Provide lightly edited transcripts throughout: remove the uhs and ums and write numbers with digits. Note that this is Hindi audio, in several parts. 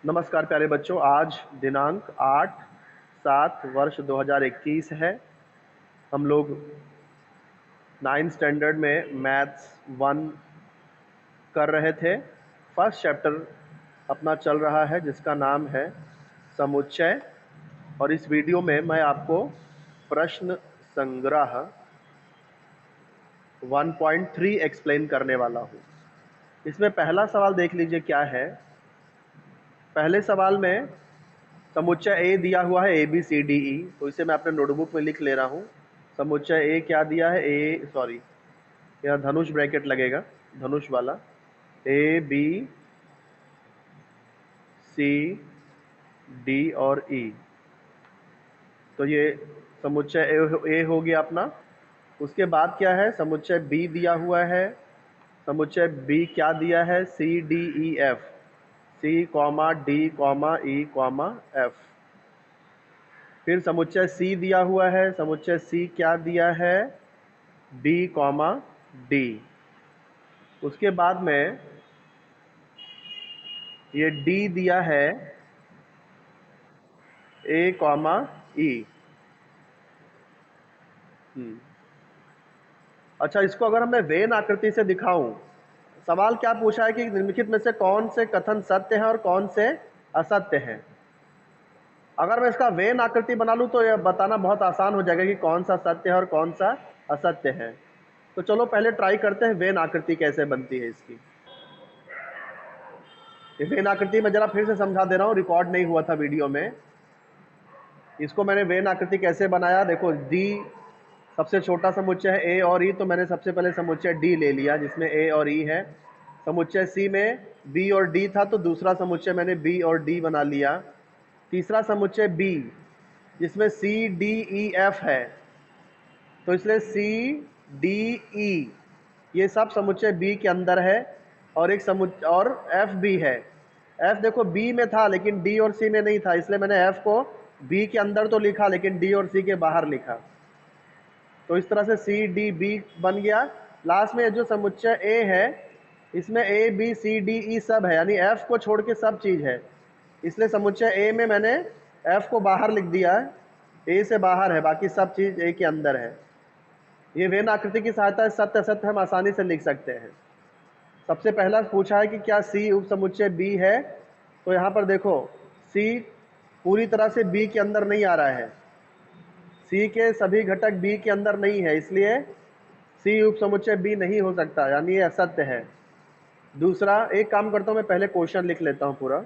नमस्कार प्यारे बच्चों, आज दिनांक 8/7 2021 है। हम लोग 9th स्टैंडर्ड में मैथ्स 1 कर रहे थे। फर्स्ट चैप्टर अपना चल रहा है जिसका नाम है समुच्चय, और इस वीडियो में मैं आपको प्रश्न संग्रह 1.3 एक्सप्लेन करने वाला हूँ। इसमें पहला सवाल देख लीजिए क्या है। पहले सवाल में समुच्चय ए दिया हुआ है ABCDE, तो इसे मैं अपने नोटबुक में लिख ले रहा हूँ। समुच्चय ए क्या दिया है, यहाँ धनुष ब्रैकेट लगेगा, धनुष वाला ABCD और E। तो ये समुच्चय ए हो गया अपना। उसके बाद क्या है, समुच्चय बी दिया हुआ है। समुच्चय बी क्या दिया है, CDEF, C, D, E, F। फिर समुच्चय सी दिया हुआ है। समुच्चय सी क्या दिया है, B, D। उसके बाद में ये D दिया है A, E। अच्छा, इसको अगर मैं वेन आकृति से दिखाऊं, सवाल क्या पूछा है कि निम्नलिखित में से कौन से कथन सत्य हैं और कौन से असत्य हैं। अगर मैं इसका वेन आकृति बना लूं तो यह बताना बहुत आसान हो जाएगा कि कौन सा सत्य है और कौन सा असत्य है। तो चलो पहले ट्राई करते हैं वेन आकृति कैसे बनती है इसकी। इस वेन आकृति में जरा फिर से समझा दे रहा हूँ, रिकॉर्ड नहीं हुआ था वीडियो में। इसको मैंने वेन आकृति कैसे बनाया, देखो डी सबसे छोटा समुच्चय है, ए और ई, तो मैंने सबसे पहले समुच्चय डी ले लिया जिसमें ए और ई है। समुच्चय सी में बी और डी था तो दूसरा समुच्चय मैंने बी और डी बना लिया। तीसरा समुच्चय बी जिसमें सी डी ई एफ है, तो इसलिए सी डी ई ये सब समुच्चय बी के अंदर है। और एक समुच्चय और एफ भी है। एफ देखो बी में था लेकिन डी और सी में नहीं था, इसलिए मैंने एफ को बी के अंदर तो लिखा लेकिन डी और सी के बाहर लिखा। तो इस तरह से सी डी बी बन गया। लास्ट में जो समुच्चय ए है इसमें A B C D E सब है, यानी एफ को छोड़ के सब चीज है, इसलिए समुच्चय ए में मैंने एफ को बाहर लिख दिया है। ए से बाहर है, बाकी सब चीज ए के अंदर है। ये वेन आकृति की सहायता से सत्य असत्य हम आसानी से लिख सकते हैं। सबसे पहला पूछा है कि क्या सी उप समुच्चय बी है, तो यहाँ पर देखो सी पूरी तरह से बी के अंदर नहीं आ रहा है, सी के सभी घटक बी के अंदर नहीं है, इसलिए सी उप समुच्चय बी नहीं हो सकता, यानी ये असत्य है। दूसरा, एक काम करता हूं मैं पहले क्वेश्चन लिख लेता हूं पूरा।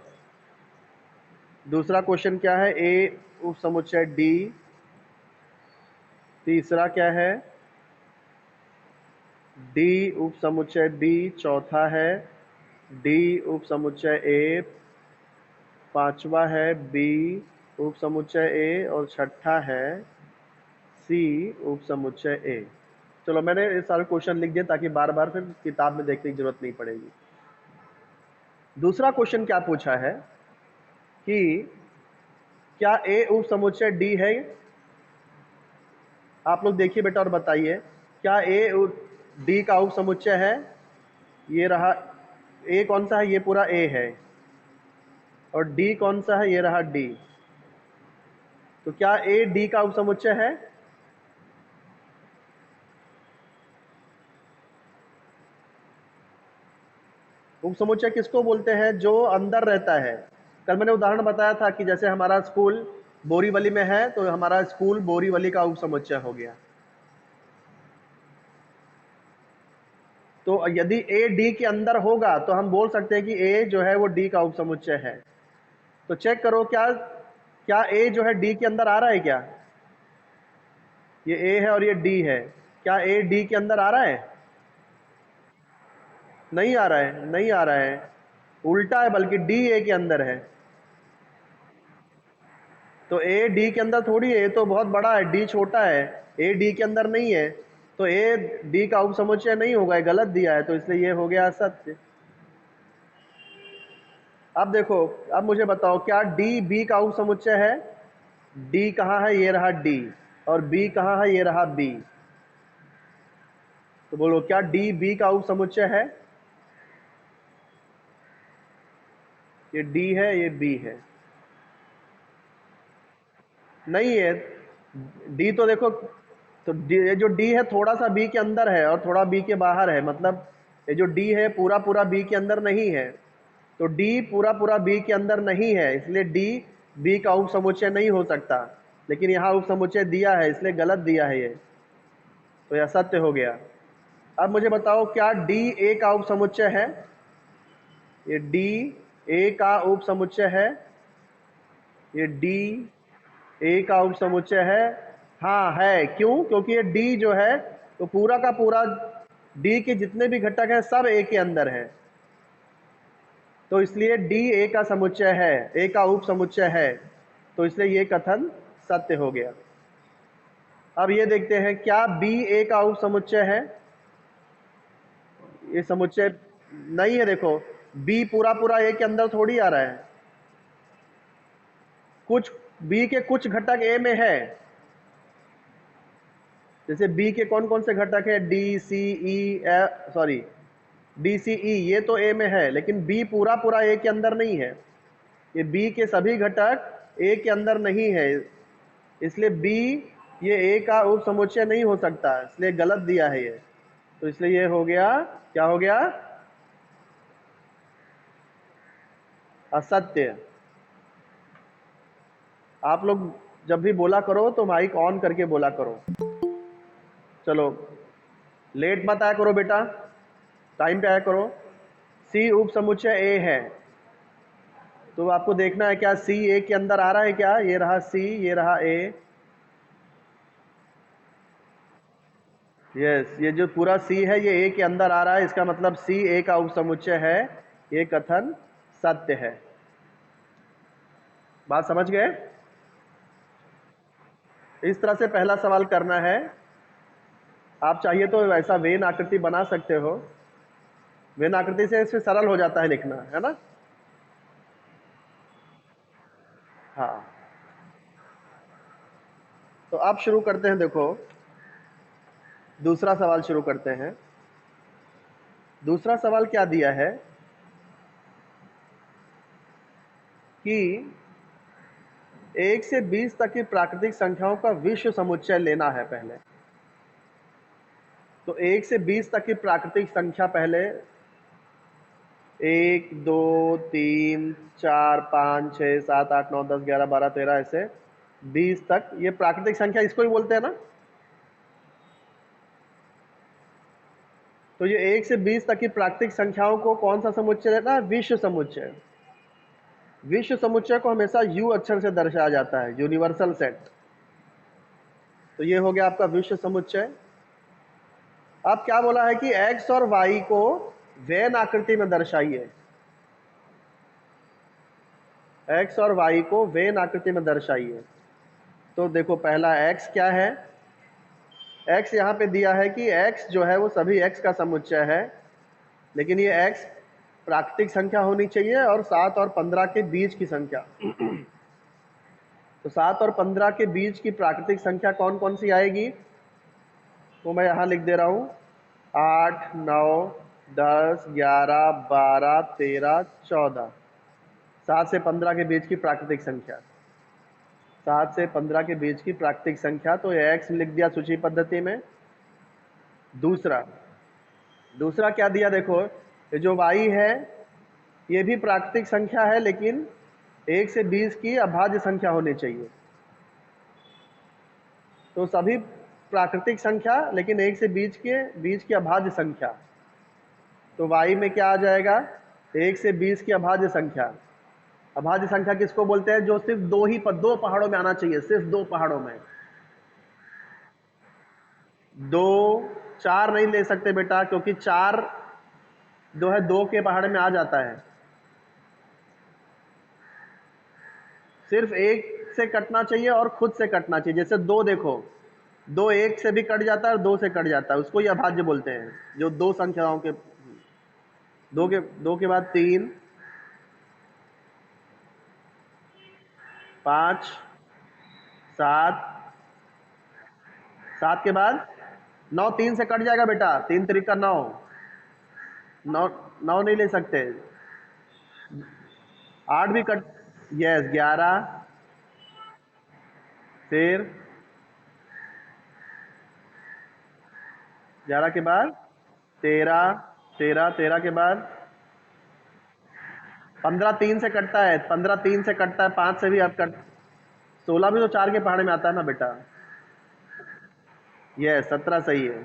दूसरा क्वेश्चन क्या है, ए उप समुच्चय डी। तीसरा क्या है, डी उप समुच्चय बी। चौथा है डी उप समुच्चय ए। पांचवा है बी उप समुच्चय ए। और छठा है सी उप समुच्चय ए। चलो मैंने ये सारे क्वेश्चन लिख दिए ताकि बार बार फिर किताब में देखने की जरूरत नहीं पड़ेगी। दूसरा क्वेश्चन क्या पूछा है कि क्या ए उप समुच्चय डी है। आप लोग देखिए बेटा और बताइए, क्या ए डी का उप समुच्चय है। ये रहा ए, कौन सा है, ये पूरा ए है। और डी कौन सा है, ये रहा डी। तो क्या ए डी का उप समुच्चय है। उप समुच्चय किसको बोलते हैं, जो अंदर रहता है। कल मैंने उदाहरण बताया था कि जैसे हमारा स्कूल बोरीवली में है तो हमारा स्कूल बोरीवली का उप समुच्चय हो गया। तो यदि ए डी के अंदर होगा तो हम बोल सकते हैं कि ए जो है वो डी का उप समुच्चय है। तो चेक करो क्या क्या ए जो है डी के अंदर आ रहा है क्या। ये ए है और ये डी है, क्या ए डी के अंदर आ रहा है। नहीं आ रहा है, नहीं आ रहा है, उल्टा है, बल्कि डी ए के अंदर है। तो ए डी के अंदर थोड़ी है, तो बहुत बड़ा है, डी छोटा है, ए डी के अंदर नहीं है, तो ए डी का उप समुच्चय नहीं होगा, गलत दिया है, तो इसलिए ये हो गया असत्य। अब देखो, अब मुझे बताओ क्या डी बी का उप समुच्चय है। डी कहाँ है, ये रहा डी, और बी कहाँ है, ये रहा बी। तो बोलो क्या डी बी का उप समुच्चय है। ये डी है, ये बी है। नहीं है, डी तो देखो, तो ये जो डी है थोड़ा सा बी के अंदर है और थोड़ा बी के बाहर है, मतलब ये जो डी है पूरा पूरा बी के अंदर नहीं है। तो डी पूरा पूरा बी के अंदर नहीं है, इसलिए डी बी का उप समुच्चय नहीं हो सकता। लेकिन यहाँ उप समुच्चय दिया है, इसलिए गलत दिया है ये, तो यह सत्य हो गया। अब मुझे बताओ, क्या डी ए का उप समुच्चय है? ये डी ए का उप समुच्चय है? ये डी ए का उप समुच्चय है? हाँ है। क्यों? क्योंकि ये डी जो है तो पूरा का पूरा डी के जितने भी घटक हैं सब ए के अंदर है, तो इसलिए डी ए का समुच्चय है, ए का उप समुच्चय है, तो इसलिए ये कथन सत्य हो गया। अब ये देखते हैं, क्या बी ए का उप समुच्चय है? ये समुच्चय नहीं है। देखो, बी पूरा पूरा ए के अंदर थोड़ी आ रहा है, कुछ बी के कुछ घटक ए में है। जैसे बी के कौन कौन से घटक है? डी सी ई, सॉरी डी सी ई, ये तो ए में है, लेकिन बी पूरा पूरा ए के अंदर नहीं है। ये बी के सभी घटक ए के अंदर नहीं है, इसलिए बी ये ए का उप समुच्चय नहीं हो सकता, इसलिए गलत दिया है ये। तो इसलिए ये हो गया, क्या हो गया? असत्य। आप लोग जब भी बोला करो तो माइक ऑन करके बोला करो। चलो, लेट मत आया करो बेटा, टाइम पे आया करो। सी उप समुच्चय ए है, तो आपको देखना है क्या सी ए के अंदर आ रहा है क्या? ये रहा सी, ये रहा ए। यस, ये जो पूरा सी है ये ए के अंदर आ रहा है, इसका मतलब सी ए का उप समुच्चय है। ये कथन सत्य है। बात समझ गए? इस तरह से पहला सवाल करना है। आप चाहिए तो ऐसा वेन आकृति बना सकते हो, वेन आकृति से इससे सरल हो जाता है लिखना, है ना? हाँ, तो अब शुरू करते हैं। देखो, दूसरा सवाल शुरू करते हैं। दूसरा सवाल क्या दिया है कि 1 से 20 तक की प्राकृतिक संख्याओं का विश्व समुच्चय लेना है पहले। तो 1 से 20 तक की प्राकृतिक संख्या पहले 1 2 3 4 5 6 7 8 9 10 11 12 13 ऐसे 20 तक, ये प्राकृतिक संख्या इसको ही बोलते हैं ना। तो ये 1 से 20 तक की प्राकृतिक संख्याओं को कौन सा समुच्चय लेना है? विश्व समुच्चय। विश्व समुच्चय को हमेशा यू अक्षर से दर्शाया जाता है, यूनिवर्सल सेट। तो ये हो गया आपका विश्व समुच्चय। अब क्या बोला है कि x और y को वेन आकृति में दर्शाइए। x और y को वेन आकृति में दर्शाइए। तो देखो, पहला x क्या है? x यहाँ पे दिया है कि x जो है वो सभी x का समुच्चय है, लेकिन ये x प्राकृतिक संख्या होनी चाहिए और 7 और 15 के बीच की संख्या। तो 7 और 15 के बीच की प्राकृतिक संख्या कौन कौन सी आएगी? तो मैं यहाँ लिख दे रहा हूँ, 8 9 10 11 12 13 14। 7 से 15 के बीच की प्राकृतिक संख्या, 7 से 15 के बीच की प्राकृतिक संख्या। तो ये x लिख दिया सूची पद्धति में। दूसरा क्या दिया? देखो, ये जो y है ये भी प्राकृतिक संख्या है, लेकिन 1 से 20 की अभाज्य संख्या होनी चाहिए। तो सभी प्राकृतिक संख्या, लेकिन 1 से 20 के बीच की अभाज्य संख्या। तो y में क्या आ जाएगा? 1 से 20 की अभाज्य संख्या। अभाज्य संख्या किसको बोलते हैं? जो सिर्फ दो पहाड़ों में आना चाहिए, सिर्फ 2 पहाड़ों में। 2 4 नहीं ले सकते बेटा, क्योंकि 4 जो है 2 के पहाड़ में आ जाता है। सिर्फ 1 से कटना चाहिए और खुद से कटना चाहिए। जैसे 2, देखो 2 1 से भी कट जाता है और 2 से कट जाता है, उसको ही अभाज्य बोलते हैं। जो 2 संख्याओं के 2 के बाद 3 5 7, 7 के बाद 9, 3 से कट जाएगा बेटा, 3 3 9, 9 नहीं ले सकते। 8 भी कट, यस 11, फिर 11 के बाद 13, 13 के बाद 15 3 से कटता है, 15 3 से कटता है, 5 से भी आप कट, 16 भी तो 4 के पहाड़े में आता है ना बेटा। यस 17 सही है।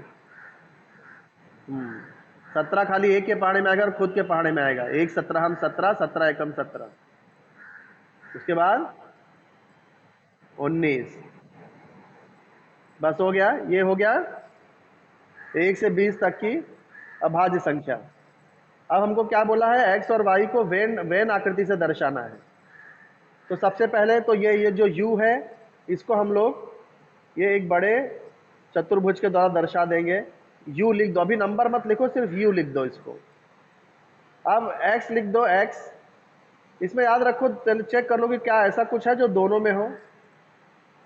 17 खाली एक के पहाड़े में आएगा और खुद के पहाड़े में आएगा। एक 17 हम 17, 17 एकम 17, उसके बाद 19। बस हो गया, ये हो गया 1 से 20 तक की अभाज्य संख्या। अब हमको क्या बोला है, एक्स और वाई को वेन वेन आकृति से दर्शाना है। तो सबसे पहले तो ये जो u है, इसको हम लोग ये एक बड़े चतुर्भुज के द्वारा दर्शा देंगे। u लिख दो, अभी नंबर मत लिखो, सिर्फ u लिख दो इसको। अब x लिख दो, x। इसमें याद रखो, चेक कर लो कि क्या ऐसा कुछ है जो दोनों में हो।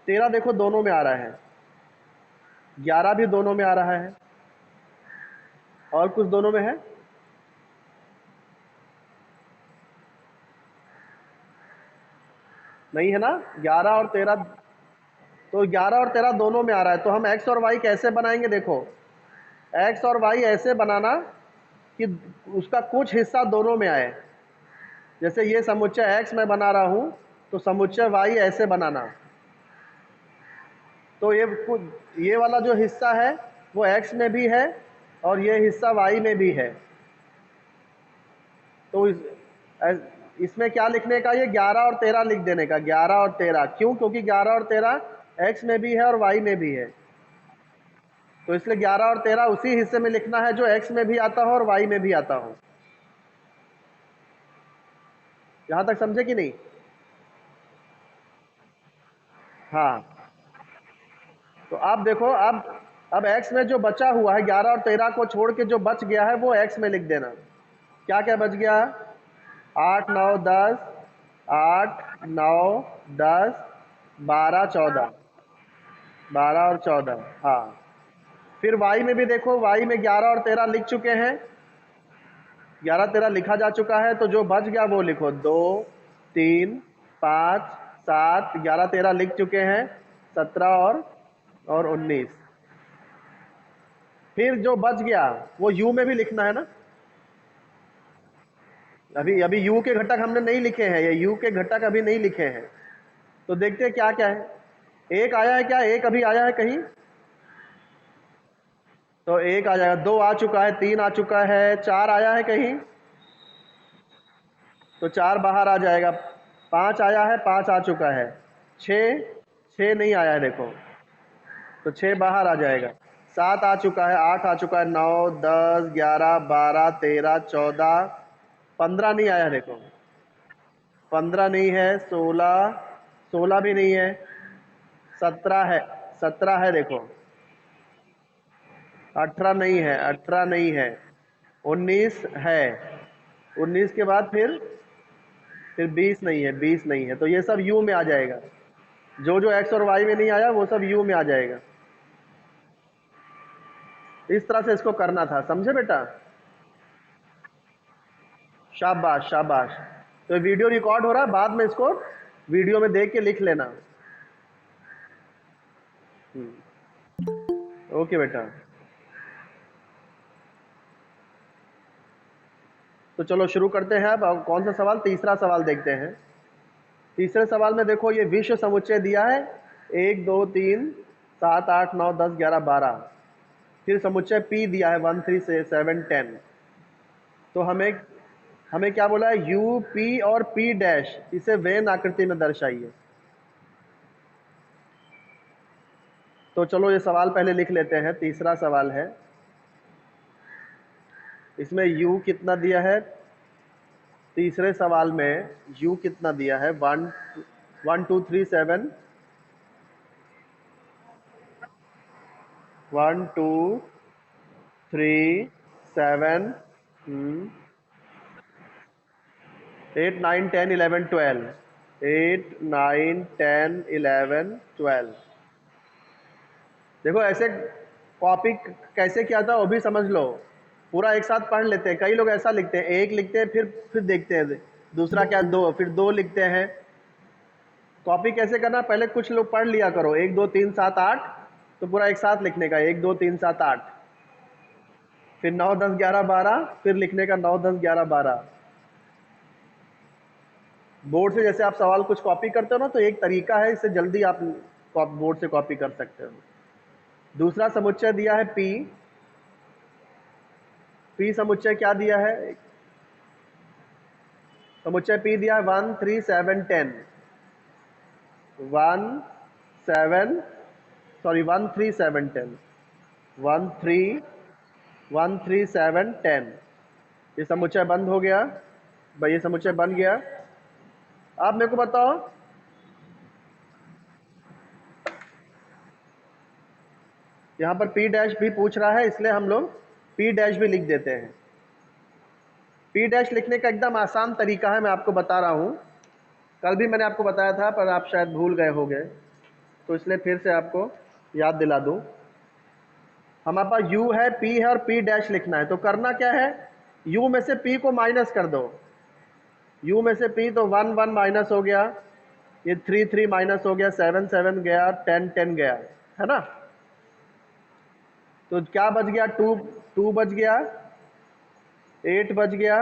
13 देखो दोनों में आ रहा है, 11 भी दोनों में आ रहा है, और कुछ दोनों में है? नहीं है ना, 11 और 13। तो 11 और 13 दोनों में आ रहा है, तो हम x और y कैसे बनाएंगे? देखो, x और y ऐसे बनाना कि उसका कुछ हिस्सा दोनों में आए। जैसे ये समुच्चय x मैं बना रहा हूं, तो समुच्चय y ऐसे बनाना। तो ये वाला जो हिस्सा है वो x में भी है और ये हिस्सा y में भी है। तो इसमें क्या लिखने का, ये 11 और 13 लिख देने का। 11 और 13 क्यों? क्योंकि 11 और 13 x में भी है और y में भी है, तो इसलिए 11 और 13 उसी हिस्से में लिखना है जो x में भी आता हो और y में भी आता हो। यहां तक समझे कि नहीं? हाँ, तो आप देखो, अब x में जो बचा हुआ है, 11 और 13 को छोड़ के जो बच गया है वो x में लिख देना। क्या क्या बच गया? 8 9 10, 8 9 10 12 14, 12 और 14। हाँ, फिर y में भी देखो, y में 11 और 13 लिख चुके हैं, 11 13 लिखा जा चुका है, तो जो बच गया वो लिखो। 2 3 5 7, 11 13 लिख चुके हैं, 17 और 19। फिर जो बच गया वो u में भी लिखना है ना। अभी अभी u के घटक हमने नहीं लिखे हैं, ये u के घटक अभी नहीं लिखे हैं। तो देखते हैं क्या क्या है। एक आया है क्या? एक अभी आया है कहीं? तो एक आ जाएगा, 2 आ चुका है, 3 आ चुका है, 4 आया है कहीं? तो 4 बाहर आ जाएगा। 5 आया है, 5 आ चुका है। 6, 6 नहीं आया है देखो, तो 6 बाहर आ जाएगा। 7 आ चुका है, 8 आ चुका है, 9 10 11 12 13 14, 15 नहीं आया है देखो, 15 नहीं है, 16, 16 भी नहीं है, 17 है, 17 है देखो, 18 नहीं है, 18 नहीं है, 19 है, 19 के बाद फिर 20 नहीं है, 20 नहीं है, तो ये सब यू में आ जाएगा। जो जो एक्स और वाई में नहीं आया वो सब यू में आ जाएगा। इस तरह से इसको करना था, समझे बेटा? शाबाश शाबाश। तो वीडियो रिकॉर्ड हो रहा है, बाद में इसको वीडियो में देख के लिख लेना। ओके बेटा। तो चलो शुरू करते हैं। अब कौन सा सवाल? तीसरा सवाल देखते हैं। तीसरे सवाल में देखो, ये विश्व समुच्चय दिया है 1 2 3 7 8 9 10 11 12। फिर समुच्चय P दिया है 1 3 से 7 10। तो हमें हमें क्या बोला है? यू पी और पी डैश, इसे वेन आकृति में दर्शाइए। तो चलो ये सवाल पहले लिख लेते हैं। तीसरा सवाल है, इसमें u कितना दिया है? तीसरे सवाल में u कितना दिया है? 1 1 2 3 7, 1 2 3 7, 8 9 10 11 12, 8 9 10 11 12। देखो ऐसे कॉपी कैसे किया था वो भी समझ लो, पूरा एक साथ पढ़ लेते हैं। कई लोग ऐसा लिखते हैं, एक लिखते हैं फिर देखते हैं दूसरा क्या 2, फिर 2 लिखते हैं। कॉपी कैसे करना, पहले कुछ लोग पढ़ लिया करो, 1 2 3 7 8, तो पूरा एक साथ लिखने का 1 2 3 7 8, फिर 9 10 11 12, फिर लिखने का 9 10 11 12। बोर्ड से जैसे आप सवाल कुछ कॉपी करते हो ना, तो एक तरीका है, इससे जल्दी आप बोर्ड से कॉपी कर सकते हो। दूसरा समुच्चय दिया है पी। पी समुच्चय क्या दिया है, समुच्चय पी दिया है 1 3 7 10, 1 7 सॉरी 1 3 7 10, 1 3 1 3 7 10। ये समुच्चय बंद हो गया भाई, ये समुच्चय बन गया। आप मेरे को बताओ, यहाँ पर P डैश भी पूछ रहा है, इसलिए हम लोग P डैश भी लिख देते हैं। P डैश लिखने का एकदम आसान तरीका है, मैं आपको बता रहा हूँ। कल भी मैंने आपको बताया था, पर आप शायद भूल गए होंगे, तो इसलिए फिर से आपको याद दिला दूँ। हमारे पास U है, P है और P डैश लिखना है, तो करना क्या है, U में से P को माइनस कर दो। U में से P, तो 1 1 माइनस हो गया, ये 3 3 माइनस हो गया, 7 7 गया, 10 10 गया, है ना। तो क्या बच गया, 2 2 बच गया, 8 बच गया,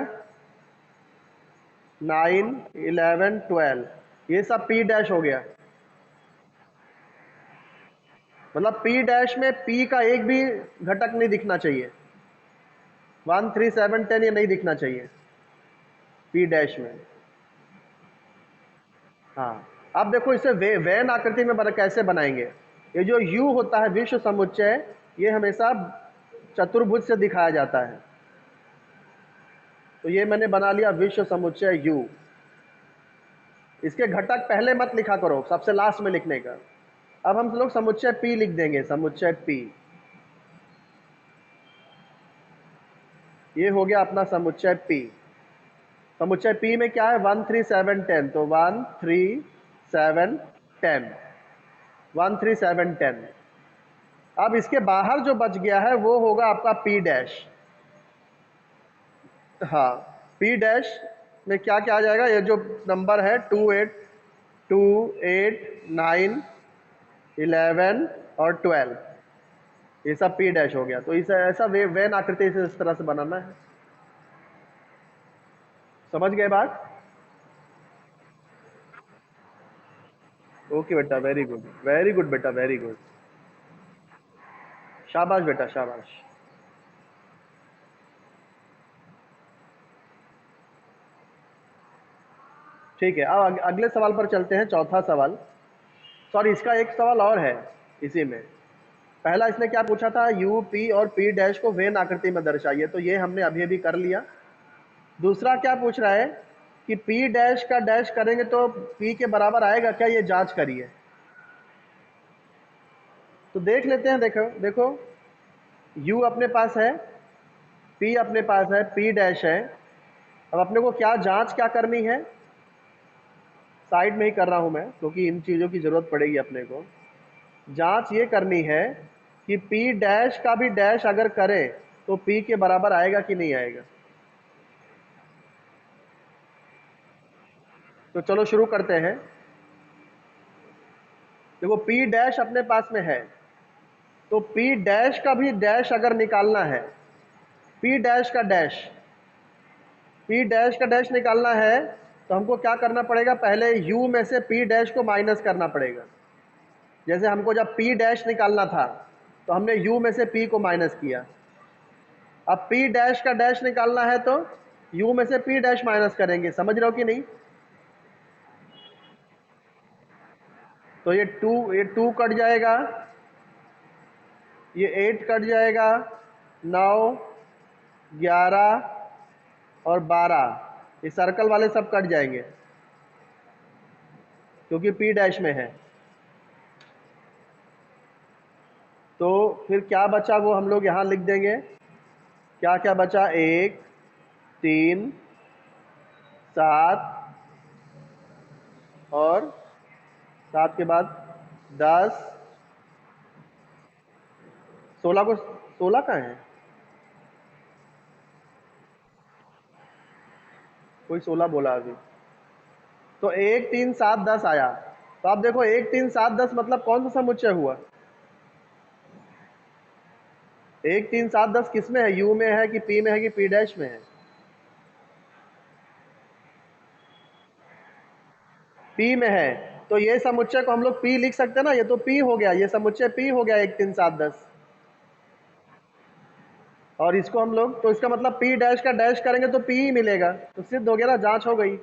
9 11 12, ये सब P डैश हो गया। मतलब P डैश में P का एक भी घटक नहीं दिखना चाहिए, 1 3 7 10 ये नहीं दिखना चाहिए P डैश में। हाँ, अब देखो इसे वैन आकृति में कैसे बनाएंगे। ये जो U होता है विश्व समुच्चय, ये हमेशा चतुर्भुज से दिखाया जाता है। तो ये मैंने बना लिया विश्व समुच्चय U। इसके घटक पहले मत लिखा करो, सबसे लास्ट में लिखने का। अब हम लोग समुच्चय P लिख देंगे, समुच्चय P। ये हो गया अपना समुच्चय P। समुच्चय P में क्या है, 1 3 7 10, तो 1 3 7 10, 1 3 7 10। अब इसके बाहर जो बच गया है वो होगा आपका P डैश। हाँ, P डैश में क्या क्या आ जाएगा, ये जो नंबर है 2 8 2 8 9 11 और 12, ये सब P डैश हो गया। तो इसे ऐसा वैन आकृति से इस तरह से बनाना है। समझ गए बात। ओके बेटा, वेरी गुड बेटा, वेरी गुड। शाबाश बेटा, शाबाश। ठीक है, अब अगले सवाल पर चलते हैं, चौथा सवाल। सॉरी, इसका एक सवाल और है इसी में। पहला इसने क्या पूछा था, यू पी और पी डैश को वेन आकृति में दर्शाइए, तो ये हमने अभी अभी कर लिया। दूसरा क्या पूछ रहा है कि पी डैश का डैश करेंगे तो पी के बराबर आएगा क्या, ये जांच करिए। तो देख लेते हैं, देखो देखो, यू अपने पास है, पी अपने पास है, पी डैश है। अब अपने को क्या जांच क्या करनी है, साइड में ही कर रहा हूं मैं, क्योंकि इन चीज़ों की ज़रूरत पड़ेगी अपने को। जांच ये करनी है कि P डैश का भी डैश अगर करें तो P के बराबर आएगा कि नहीं आएगा। तो चलो शुरू करते हैं। देखो P डैश अपने पास में है, तो P डैश का भी डैश अगर निकालना है, P डैश का डैश, P डैश का डैश निकालना है, तो हमको क्या करना पड़ेगा, पहले U में से P डैश को माइनस करना पड़ेगा। जैसे हमको जब P डैश निकालना था, तो हमने U में से P को माइनस किया। अब P डैश का डैश निकालना है, तो U में से P डैश माइनस करेंगे। समझ रहे हो कि नहीं। तो ये 2 कट जाएगा, ये 8 कट जाएगा, 9 11 और 12, ये सर्कल वाले सब कट जाएंगे क्योंकि P डैश में है। तो फिर क्या बचा वो हम लोग यहाँ लिख देंगे। क्या क्या बचा, 1 3 7 और 7 के बाद 10 16 को, 16 कहाँ है, कोई 16 बोला अभी। तो 1 3 7 10 आया। तो आप देखो 1 3 7 10 मतलब कौन सा समुच्चय हुआ? 1 3 7 10 किस में है? यू में है कि पी में है कि पी डैश में है? पी में है। तो ये समुच्चय को हम लोग पी लिख सकते हैं ना, ये तो पी हो गया, ये समुच्चय पी हो गया 1 3 7 10। और इसको हम लोग, तो इसका मतलब पी डैश का डैश करेंगे तो पी ही मिलेगा, तो सिद्ध हो गया ना, जांच हो गई,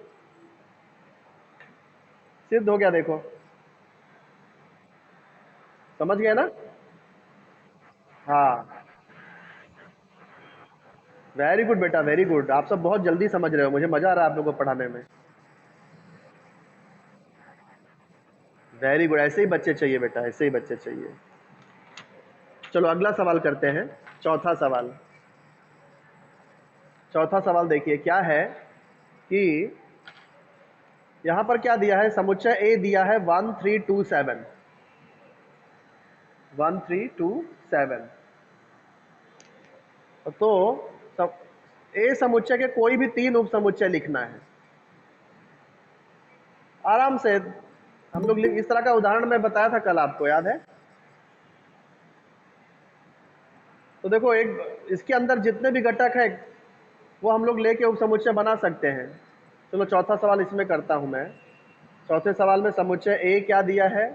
सिद्ध हो गया। देखो समझ गए ना? हाँ, वेरी गुड बेटा, वेरी गुड। आप सब बहुत जल्दी समझ रहे हो, मुझे मजा आ रहा है आप लोगों को पढ़ाने में। वेरी गुड, ऐसे ही बच्चे चाहिए बेटा, ऐसे ही बच्चे चाहिए। चलो अगला सवाल करते हैं, चौथा सवाल। चौथा सवाल देखिए क्या है कि यहां पर क्या दिया है, समुच्चय ए दिया है 1 3 2 7, 1 3 2 7। तो सब ए समुच्चय के कोई भी 3 उप समुच्चय लिखना है आराम से। हम लोग इस तरह का उदाहरण मैं बताया था कल, आपको याद है? तो देखो एक इसके अंदर जितने भी घटक है वो हम लोग लेके उप समुच्चय बना सकते हैं। चलो चौथा सवाल इसमें करता हूं मैं। चौथे सवाल में समुच्चय ए क्या दिया है?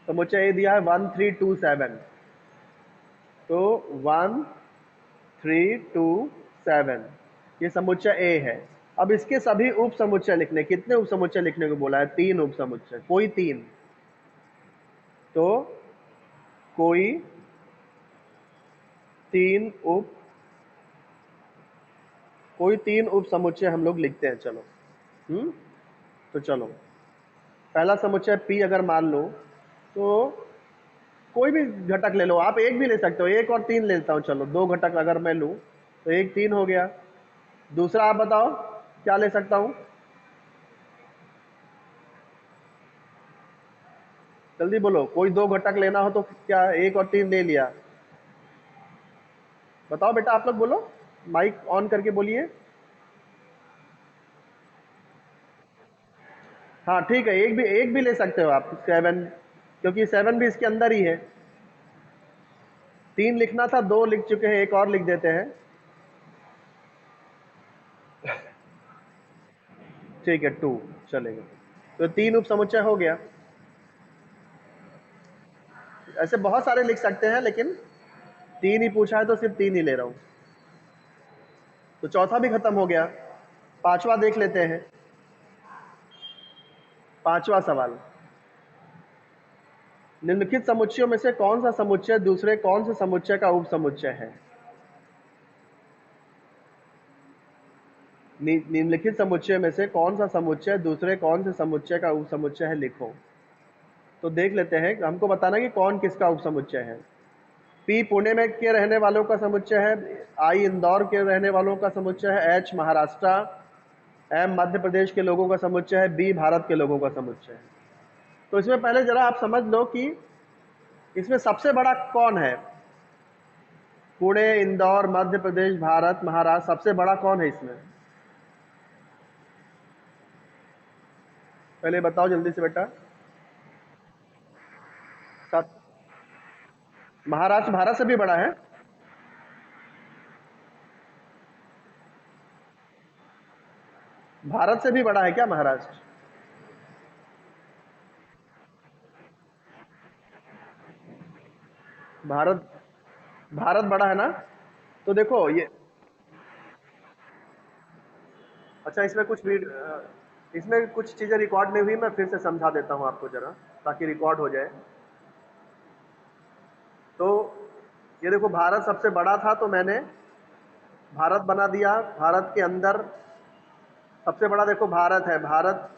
समुच्चय ए दिया है 1 3 2 7। तो 1 3 2 7 ये समुच्चय ए है। अब इसके सभी उप समुच्चय लिखने, कितने उप समुच्चय लिखने को बोला है? 3 उप समुच्चय, कोई 3। तो कोई 3 उप कोई 3 उप समुच्चय हम लोग लिखते हैं। चलो तो चलो पहला समुच्चय पी अगर मान लो, तो कोई भी घटक ले लो, आप एक भी ले सकते हो, 1 और 3 लेता हूं। चलो 2 घटक अगर मैं लूं तो 1 3 हो गया। दूसरा आप बताओ क्या ले सकता हूं? जल्दी बोलो, कोई 2 घटक लेना हो तो क्या 1 और 3 ले लिया? बताओ बेटा, आप लोग बोलो, माइक ऑन करके बोलिए। हाँ ठीक है, एक भी ले सकते हो आप, 7, क्योंकि 7 भी इसके अंदर ही है। 3 लिखना था, 2 लिख चुके हैं, एक और लिख देते हैं। ठीक है 2 चलेगा। तो 3 उप समुच्चय हो गया। ऐसे बहुत सारे लिख सकते हैं, लेकिन 3 ही पूछा है तो सिर्फ 3 ही ले रहा हूं। तो चौथा भी खत्म हो गया। पांचवा देख लेते हैं। पांचवा सवाल, निम्नलिखित समुच्चयों में से कौन सा समुच्चय दूसरे कौन से समुच्चय का उप समुच्चय है? निम्नलिखित समुच्चय में से कौन सा समुच्चय दूसरे कौन से समुच्चय का उप समुच्चय है, लिखो। तो देख लेते हैं, हमको बताना कि कौन किसका उप समुच्चय है। पी पुणे में के रहने वालों का समुच्चय है, आई इंदौर के रहने वालों का समुच्चय है, एच महाराष्ट्र, एम मध्य प्रदेश के लोगों का समुच्चय है, बी भारत के लोगों का समुच्चय है। तो इसमें पहले जरा आप समझ लो कि इसमें सबसे बड़ा कौन है? पुणे, इंदौर, मध्य प्रदेश, भारत, महाराष्ट्र, सबसे बड़ा कौन है इसमें? पहले बताओ जल्दी से बेटा। सब महाराष्ट्र भारत से भी बड़ा है? भारत से भी बड़ा है क्या महाराष्ट्र? भारत भारत बड़ा है ना? तो देखो ये, अच्छा इसमें कुछ चीजें रिकॉर्ड नहीं हुई, मैं फिर से समझा देता हूं आपको जरा, ताकि रिकॉर्ड हो जाए। तो ये देखो, भारत सबसे बड़ा था तो मैंने भारत बना दिया। भारत के अंदर सबसे बड़ा देखो भारत है, भारत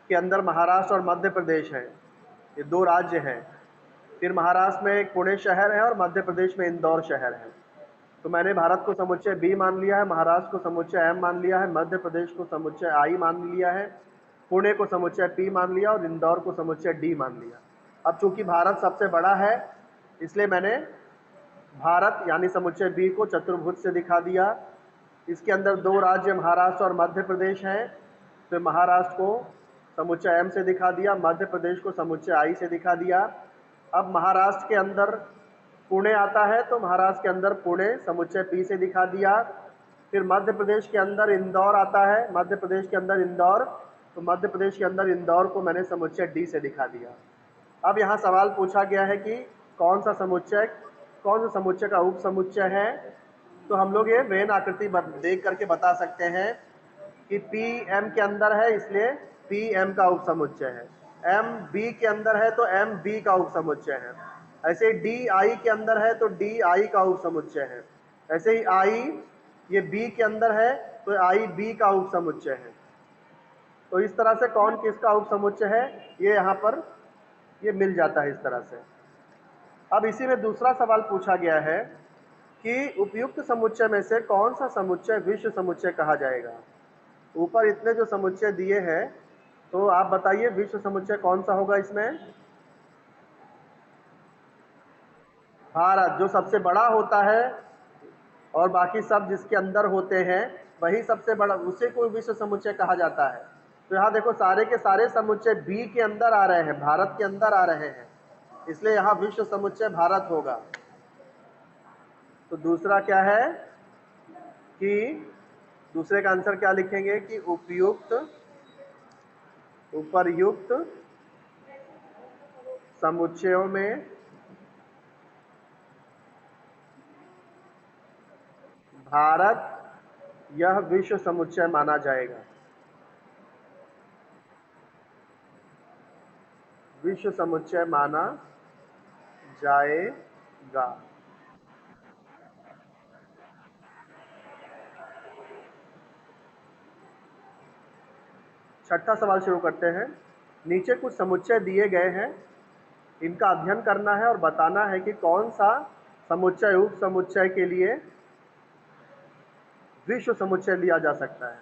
के अंदर महाराष्ट्र और मध्य प्रदेश है, ये 2 राज्य हैं। फिर महाराष्ट्र में एक पुणे शहर है और मध्य प्रदेश में इंदौर शहर है। तो मैंने भारत को समुच्चय बी मान लिया है, महाराष्ट्र को समुच्चय एम मान लिया है, मध्य प्रदेश को समुच्चय आई मान लिया है, पुणे को समुच्चय पी मान लिया और इंदौर को समुच्चय डी मान लिया। अब चूंकि भारत सबसे बड़ा है, इसलिए मैंने भारत यानी समुच्चय बी को चतुर्भुज से दिखा दिया। इसके अंदर 2 राज्य महाराष्ट्र और मध्य प्रदेश हैं, फिर महाराष्ट्र को समुच्चय M से दिखा दिया, मध्य प्रदेश को समुच्चय I से दिखा दिया। अब महाराष्ट्र के अंदर पुणे आता है तो महाराष्ट्र के अंदर पुणे समुच्चय P से दिखा दिया। फिर मध्य प्रदेश के अंदर इंदौर आता है, मध्य प्रदेश के अंदर इंदौर, तो मध्य प्रदेश के अंदर इंदौर को मैंने समुच्चय D से दिखा दिया। अब यहाँ सवाल पूछा गया है कि कौन सा समुच्चय का उप समुच्चय है, तो हम लोग ये वेन आकृति देख करके बता सकते हैं कि P M के अंदर है इसलिए P M का उप समुच्चय है, M B के अंदर है तो M B का उप समुच्चय है, ऐसे ही D I के अंदर है तो D I का उप समुच्चय है, ऐसे ही I ये B के अंदर है तो I B का उप समुच्चय है। तो इस तरह से कौन किसका उप समुच्चय है ये यहाँ पर ये मिल जाता है इस तरह से। अब इसी में दूसरा सवाल पूछा गया है कि उपयुक्त समुच्चय में से कौन सा समुच्चय विश्व समुच्चय कहा जाएगा। ऊपर इतने जो समुच्चय दिए हैं तो आप बताइए विश्व समुच्चय कौन सा होगा इसमें। भारत जो सबसे बड़ा होता है और बाकी सब जिसके अंदर होते हैं वही सबसे बड़ा, उसे कोई विश्व समुच्चय कहा जाता है। तो यहाँ देखो सारे के सारे समुच्चय बी के अंदर आ रहे हैं, भारत के अंदर आ रहे हैं, इसलिए यहाँ विश्व समुच्चय भारत होगा। तो दूसरा क्या है कि दूसरे का आंसर क्या लिखेंगे कि उपर्युक्त समुच्चयों में भारत यह विश्व समुच्चय माना जाएगा। विश्व समुच्चय माना जाएगा। छठा सवाल शुरू करते हैं। नीचे कुछ समुच्चय दिए गए हैं, इनका अध्ययन करना है और बताना है कि कौन सा समुच्चय उप समुच्चय के लिए विश्व समुच्चय लिया जा सकता है।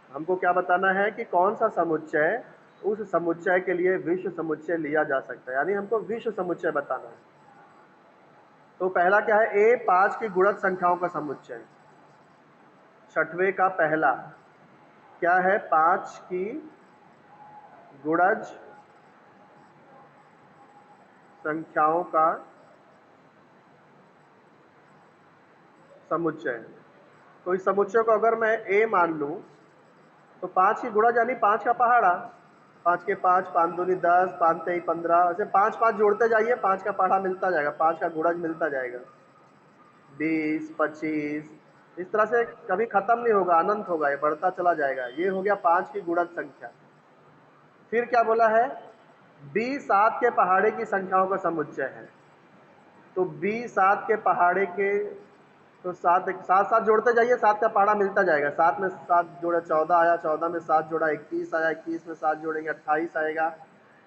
हमको क्या बताना है कि कौन सा समुच्चय उस समुच्चय के लिए विश्व समुच्चय लिया जा सकता है, यानी हमको विश्व समुच्चय बताना है। तो पहला क्या है, ए 5 की गुणज संख्याओं का समुच्चय। छठवें का पहला क्या है, 5 की गुणज संख्याओं का समुच्चय। तो इस समुच्चय को अगर मैं ए मान लूं तो 5 की गुणज यानी 5 का पहाड़ा, 5 के 5, 5 दूनी 10, 5 तेई 15, ऐसे 5 5 जोड़ते जाइए, 5 का पहाड़ा मिलता जाएगा, 5 का गुणज मिलता जाएगा, 20, 25, इस तरह से कभी खत्म नहीं होगा, अनंत होगा, ये बढ़ता चला जाएगा। ये हो गया 5 की गुणज संख्या। फिर क्या बोला है, B 7 के पहाड़े की संख्याओं का समुच्चय है। तो B 7 के पहाड़े के, तो 7 7 जोड़ते जाइए, 7 का पहाड़ा मिलता जाएगा, 7 में 7 जोड़े 14 आया, 14 में 7 जोड़ा 21 आया, 21 में 7 जोड़ेंगे 28 आएगा,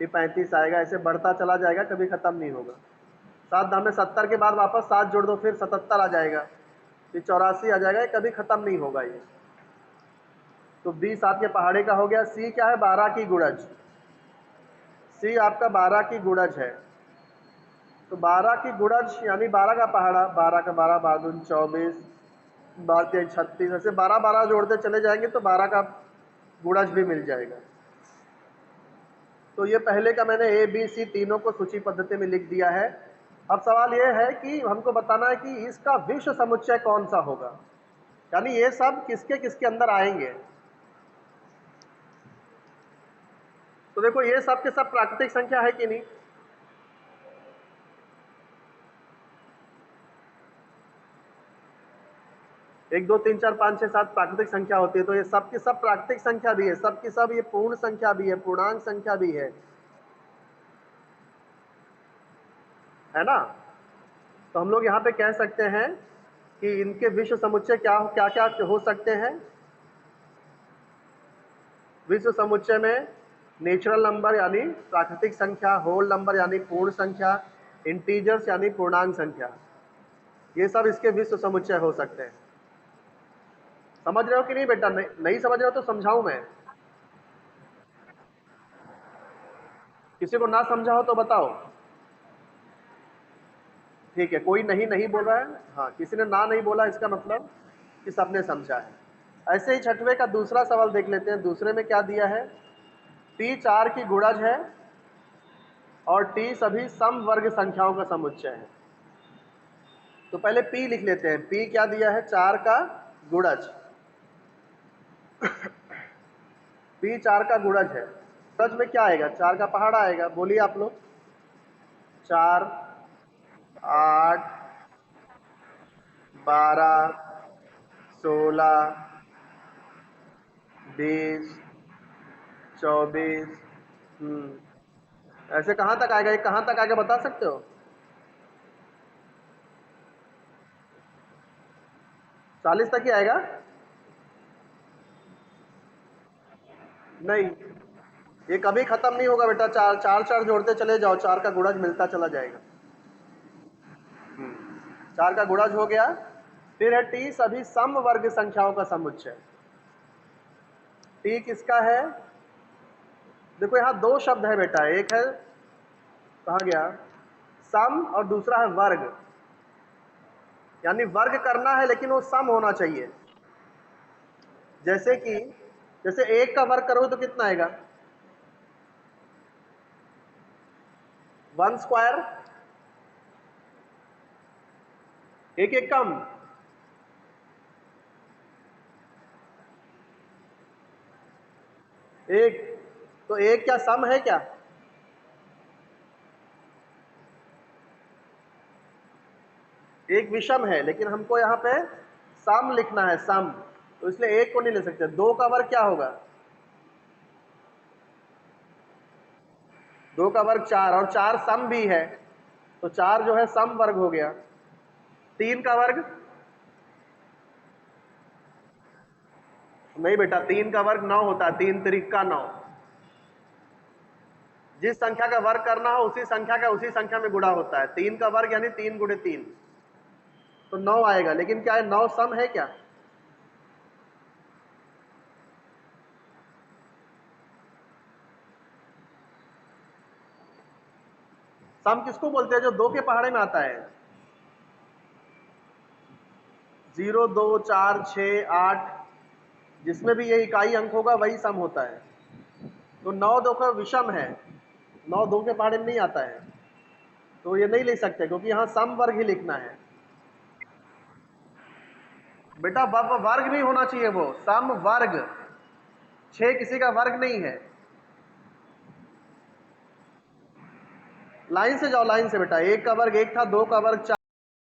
फिर 35 आएगा, ऐसे बढ़ता चला जाएगा, कभी खत्म नहीं होगा। 7 दाम में 70 के बाद वापस 7 जोड़ दो, फिर 77 आ जाएगा, फिर 84 आ जाएगा, कभी खत्म नहीं होगा ये। तो B 7 के पहाड़े का हो गया। C क्या है, 12 की गुणज। C आपका 12 की गुणज है। तो 12 की गुणज यानी 12 का पहाड़ा, 12 का 12, 12 दूनी 24, 12 3 36, ऐसे 12 12 जोड़ते चले जाएंगे तो 12 का गुणज भी मिल जाएगा। तो ये पहले का मैंने A B C तीनों को सूची पद्धति में लिख दिया है। अब सवाल ये है कि हमको बताना है कि इसका विश्व समुच्चय कौन सा होगा, यानी ये सब किसके किसके अंदर आएंगे। तो देखो ये सब के सब प्राकृतिक संख्या है कि नहीं, 1 2 3 4 5 6 7 प्राकृतिक संख्या होती है। तो ये सब की सब प्राकृतिक संख्या भी है, सब की सब ये पूर्ण संख्या भी है, पूर्णांक संख्या भी है ना। तो हम लोग यहाँ पे कह सकते हैं कि इनके विश्व समुच्चय क्या क्या हो सकते हैं। विश्व समुच्चय में नेचुरल नंबर यानी प्राकृतिक संख्या, होल नंबर यानी पूर्ण संख्या, इंटीजर्स यानी पूर्णांक संख्या, ये सब इसके विश्व समुच्चय हो सकते हैं। समझ रहे हो कि नहीं बेटा, नहीं समझ रहे हो तो समझाऊं मैं, किसी को ना समझा हो तो बताओ। ठीक है, कोई नहीं बोल रहा है, हाँ किसी ने ना नहीं बोला, इसका मतलब कि सबने समझा है। ऐसे ही छठवें का दूसरा सवाल देख लेते हैं। दूसरे में क्या दिया है, p 4 की गुणज है और t सभी सम वर्ग संख्याओं का समुच्चय है। तो पहले p लिख लेते हैं। p क्या दिया है, 4 का गुणज। p 4 का गुणज है। गुणज में क्या आएगा, 4 का पहाड़ा आएगा। बोलिए आप लोग। 4, 8, 12, 16, 20, 24। ऐसे कहाँ तक आएगा, ये कहाँ तक आएगा बता सकते हो? 40 तक ही आएगा? नहीं, ये कभी खत्म नहीं होगा बेटा। चार चार चार जोड़ते चले जाओ, 4 का गुणज मिलता चला जाएगा। 4 का गुणज हो गया। फिर है टी सभी सम वर्ग संख्याओं का समुच्चय। टी किसका है? देखो यहाँ दो शब्द है बेटा, एक है कहा गया सम और दूसरा है वर्ग। यानी वर्ग करना है लेकिन वो सम होना चाहिए। जैसे कि जैसे 1 का वर्ग करोगे तो कितना आएगा, 1 स्क्वायर। एक एक कम, एक। तो एक क्या सम है क्या? एक विषम है, लेकिन हमको यहाँ पे सम लिखना है, सम। तो इसलिए एक को नहीं ले सकते। 2 का वर्ग क्या होगा, 2 का वर्ग 4, और 4 सम भी है, तो 4 जो है सम वर्ग हो गया। 3 का वर्ग नहीं बेटा, 3 का वर्ग 9 होता है, 3 त्रिका 9। जिस संख्या का वर्ग करना हो उसी संख्या का उसी संख्या में गुणा होता है। 3 का वर्ग यानी 3 गुणे 3, तो 9 आएगा। लेकिन क्या है, 9 सम है क्या? सम किसको बोलते हैं, जो 2 के पहाड़े में आता है? 0, 2, 4, 6, 8, जिसमें भी ये इकाई अंक होगा वही सम होता है। तो 9 2 का विषम है, 9 2 के पहाड़े में नहीं आता है, तो ये नहीं लिख सकते क्योंकि यहाँ सम वर्ग ही लिखना है बेटा। वर्ग नहीं होना चाहिए, वो सम वर्ग। 6 किसी का वर्ग नहीं है। लाइन से जाओ, लाइन से बेटा। 1 का वर्ग 1 था, 2 का वर्ग 4।